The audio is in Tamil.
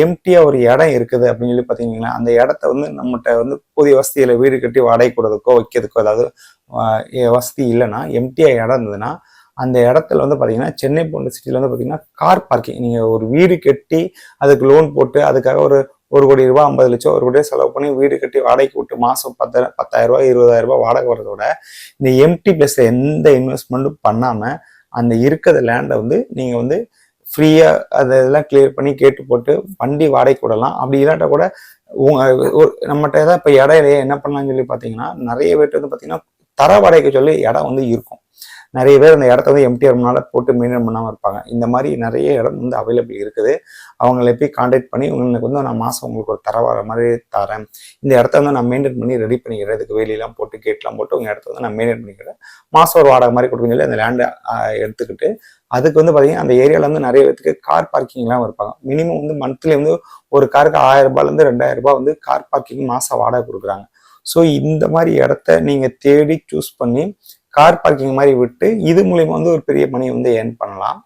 எம்டியாக ஒரு இடம் இருக்குது அப்படின்னு சொல்லி பார்த்தீங்கன்னா அந்த இடத்த வந்து நம்மகிட்ட வந்து புதிய வசதியில் வீடு கட்டி வாடகை கொடுறதுக்கோ வைக்கிறதுக்கோ ஏதாவது வசதி இல்லைன்னா எம்டியாக இடம் இருந்ததுன்னா அந்த இடத்துல வந்து பார்த்தீங்கன்னா சென்னை போன்ற சிட்டியில் வந்து பார்த்தீங்கன்னா கார் பார்க்கிங் நீங்கள் ஒரு வீடு கட்டி அதுக்கு லோன் போட்டு அதுக்காக ஒரு 1,00,00,000 50 லட்சம் 1 கோடி செலவு பண்ணி வீடு கட்டி வாடகைக்கு விட்டு மாதம் 10,000 20,000 வாடகை வரதோட இந்த எம்டி பிளேஸில் எந்த இன்வெஸ்ட்மெண்ட்டும் பண்ணாமல் அந்த இருக்கிற லேண்டை வந்து நீங்கள் வந்து ஃப்ரீயாக அதெல்லாம் கிளியர் பண்ணி கேட்டு போட்டு வண்டி வாடகை விடலாம். அப்படி இல்லாட்டா கூட நம்மகிட்ட ஏதாவது இப்போ இடம் இல்லையே என்ன பண்ணலாம்னு சொல்லி பார்த்தீங்கன்னா நிறைய பேர் வந்து பார்த்தீங்கன்னா தர வாடகைக்கு சொல்லி இடம் வந்து இருக்கும். நிறைய பேர் அந்த இடத்த வந்து எம்டிஆர் முன்னால் போட்டு மெயின்டைன் பண்ணாமல் இருப்பாங்க. இந்த மாதிரி நிறைய இடம் வந்து அவைலபிள் இருக்குது. அவங்கள போய் கான்டாக்ட் பண்ணி உங்களுக்கு வந்து நான் மாதம் உங்களுக்கு ஒரு தர மாதிரி தரேன், இந்த இடத்த வந்து நான் மெயின்டைன் பண்ணி ரெடி பண்ணிக்கிறேன், இதுக்கு வேலியெல்லாம் போட்டு கேட்லாம் போட்டு உங்கள் இடத்த வந்து நான் மெயின்டைன் பண்ணிக்கிறேன், மாதம் ஒரு வாடகை மாதிரி கொடுக்குன்னு சொல்லி அந்த லேண்டை எடுத்துக்கிட்டு அதுக்கு வந்து பார்த்தீங்கன்னா அந்த ஏரியாவில் வந்து நிறைய பேருக்கு கார் பார்க்கிங்லாம் இருப்பாங்க. மினிமம் வந்து மந்த்லி வந்து ஒரு காருக்கு 1000 ரூபாயிலேருந்து 2000 ரூபாய் வந்து கார் பார்க்கிங் மாதம் வாடகை கொடுக்குறாங்க. ஸோ இந்த மாதிரி இடத்த நீங்கள் தேடி சூஸ் பண்ணி கார் பார்க்கிங் மாதிரி விட்டு இது மூலியமா வந்து ஒரு பெரிய மணி வந்து ஏர்ன் பண்ணலாம்.